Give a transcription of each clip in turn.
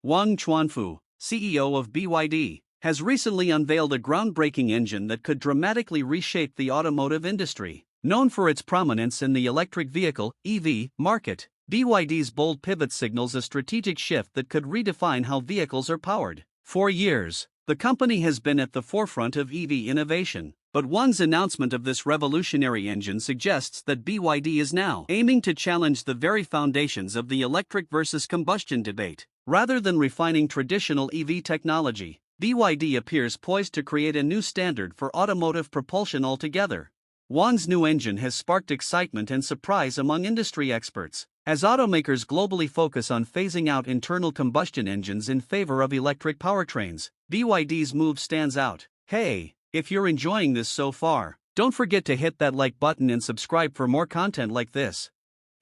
Wang Chuanfu, CEO of BYD, has recently unveiled a groundbreaking engine that could dramatically reshape the automotive industry. Known for its prominence in the electric vehicle (EV) market, BYD's bold pivot signals a strategic shift that could redefine how vehicles are powered. For years, the company has been at the forefront of EV innovation, but Wang's announcement of this revolutionary engine suggests that BYD is now aiming to challenge the very foundations of the electric versus combustion debate. Rather than refining traditional EV technology, BYD appears poised to create a new standard for automotive propulsion altogether. Wang's new engine has sparked excitement and surprise among industry experts, as automakers globally focus on phasing out internal combustion engines in favor of electric powertrains. BYD's move stands out. Hey, if you're enjoying this so far, don't forget to hit that like button and subscribe for more content like this.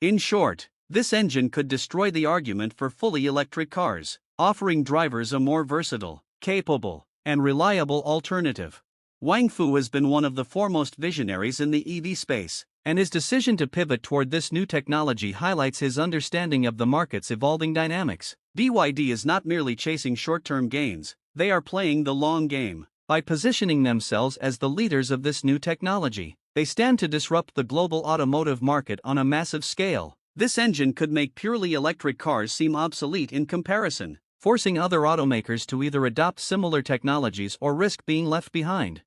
In short, this engine could destroy the argument for fully electric cars, offering drivers a more versatile, capable, and reliable alternative. Wang Fu has been one of the foremost visionaries in the EV space, and his decision to pivot toward this new technology highlights his understanding of the market's evolving dynamics. BYD is not merely chasing short-term gains, they are playing the long game. By positioning themselves as the leaders of this new technology, they stand to disrupt the global automotive market on a massive scale. This engine could make purely electric cars seem obsolete in comparison, forcing other automakers to either adopt similar technologies or risk being left behind.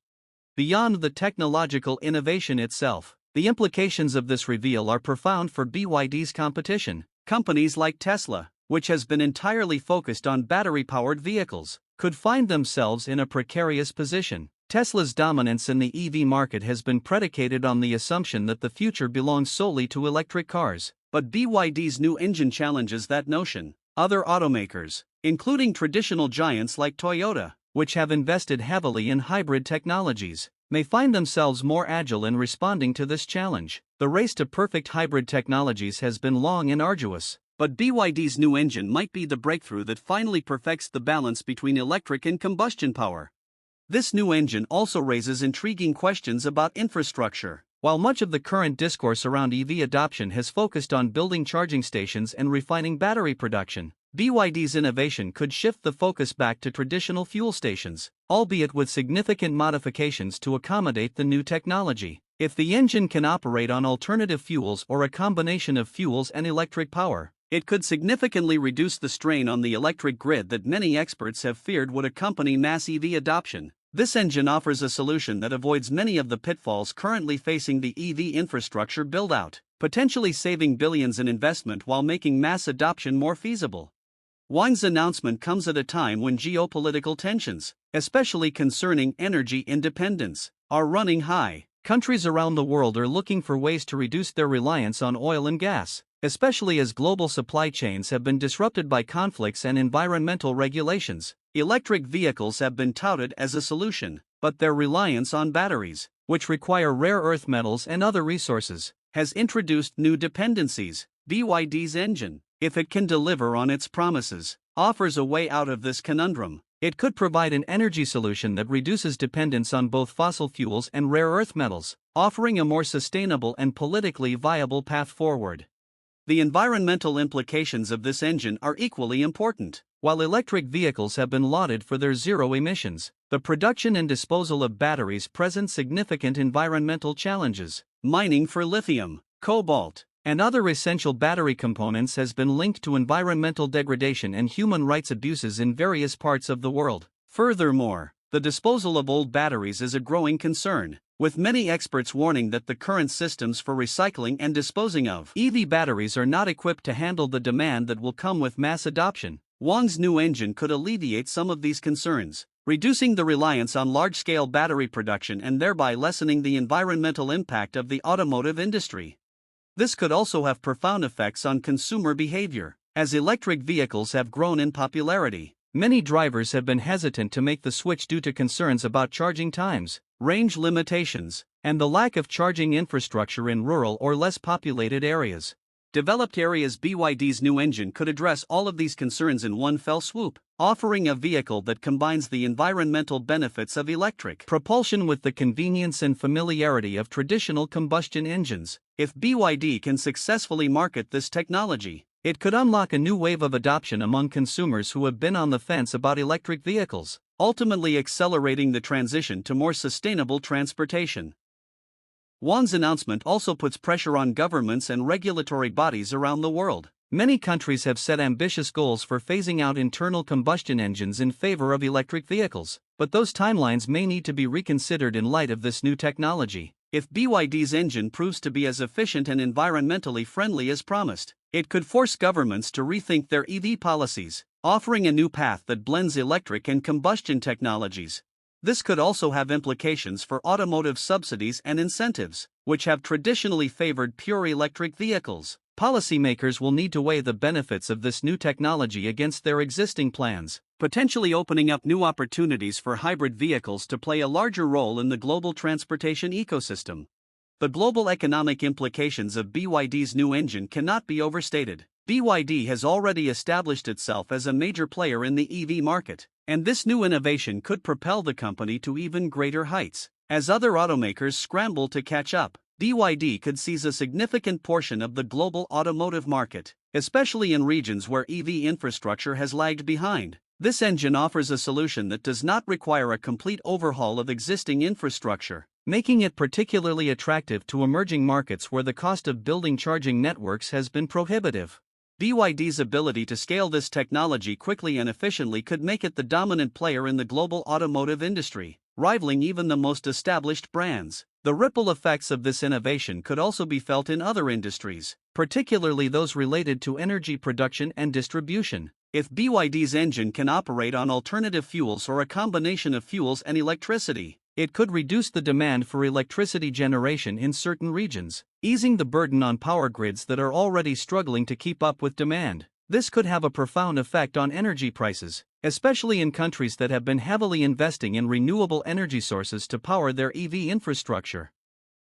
Beyond the technological innovation itself, the implications of this reveal are profound for BYD's competition. Companies like Tesla, which has been entirely focused on battery-powered vehicles, could find themselves in a precarious position. Tesla's dominance in the EV market has been predicated on the assumption that the future belongs solely to electric cars, but BYD's new engine challenges that notion. Other automakers, including traditional giants like Toyota, which have invested heavily in hybrid technologies, may find themselves more agile in responding to this challenge. The race to perfect hybrid technologies has been long and arduous, but BYD's new engine might be the breakthrough that finally perfects the balance between electric and combustion power. This new engine also raises intriguing questions about infrastructure. While much of the current discourse around EV adoption has focused on building charging stations and refining battery production, BYD's innovation could shift the focus back to traditional fuel stations, albeit with significant modifications to accommodate the new technology. If the engine can operate on alternative fuels or a combination of fuels and electric power, it could significantly reduce the strain on the electric grid that many experts have feared would accompany mass EV adoption. This engine offers a solution that avoids many of the pitfalls currently facing the EV infrastructure build-out, potentially saving billions in investment while making mass adoption more feasible. Wang's announcement comes at a time when geopolitical tensions, especially concerning energy independence, are running high. Countries around the world are looking for ways to reduce their reliance on oil and gas, especially as global supply chains have been disrupted by conflicts and environmental regulations. Electric vehicles have been touted as a solution, but their reliance on batteries, which require rare earth metals and other resources, has introduced new dependencies. BYD's engine, if it can deliver on its promises, offers a way out of this conundrum. It could provide an energy solution that reduces dependence on both fossil fuels and rare earth metals, offering a more sustainable and politically viable path forward. The environmental implications of this engine are equally important. While electric vehicles have been lauded for their zero emissions, the production and disposal of batteries present significant environmental challenges. Mining for lithium, cobalt, and other essential battery components has been linked to environmental degradation and human rights abuses in various parts of the world. Furthermore, the disposal of old batteries is a growing concern, with many experts warning that the current systems for recycling and disposing of EV batteries are not equipped to handle the demand that will come with mass adoption. Wang's new engine could alleviate some of these concerns, reducing the reliance on large-scale battery production and thereby lessening the environmental impact of the automotive industry. This could also have profound effects on consumer behavior. As electric vehicles have grown in popularity, many drivers have been hesitant to make the switch due to concerns about charging times, range limitations, and the lack of charging infrastructure in rural or less populated areas. Developed areas. BYD's new engine could address all of these concerns in one fell swoop, offering a vehicle that combines the environmental benefits of electric propulsion with the convenience and familiarity of traditional combustion engines. If BYD can successfully market this technology, It could unlock a new wave of adoption among consumers who have been on the fence about electric vehicles, ultimately accelerating the transition to more sustainable transportation. Wang's announcement also puts pressure on governments and regulatory bodies around the world. Many countries have set ambitious goals for phasing out internal combustion engines in favor of electric vehicles, but those timelines may need to be reconsidered in light of this new technology. If BYD's engine proves to be as efficient and environmentally friendly as promised, it could force governments to rethink their EV policies, offering a new path that blends electric and combustion technologies. This could also have implications for automotive subsidies and incentives, which have traditionally favored pure electric vehicles. Policymakers will need to weigh the benefits of this new technology against their existing plans, potentially opening up new opportunities for hybrid vehicles to play a larger role in the global transportation ecosystem. The global economic implications of BYD's new engine cannot be overstated. BYD has already established itself as a major player in the EV market, and this new innovation could propel the company to even greater heights. As other automakers scramble to catch up, BYD could seize a significant portion of the global automotive market, especially in regions where EV infrastructure has lagged behind. This engine offers a solution that does not require a complete overhaul of existing infrastructure, making it particularly attractive to emerging markets where the cost of building charging networks has been prohibitive. BYD's ability to scale this technology quickly and efficiently could make it the dominant player in the global automotive industry, rivaling even the most established brands. The ripple effects of this innovation could also be felt in other industries, particularly those related to energy production and distribution. If BYD's engine can operate on alternative fuels or a combination of fuels and electricity, it could reduce the demand for electricity generation in certain regions, easing the burden on power grids that are already struggling to keep up with demand. This could have a profound effect on energy prices, especially in countries that have been heavily investing in renewable energy sources to power their EV infrastructure.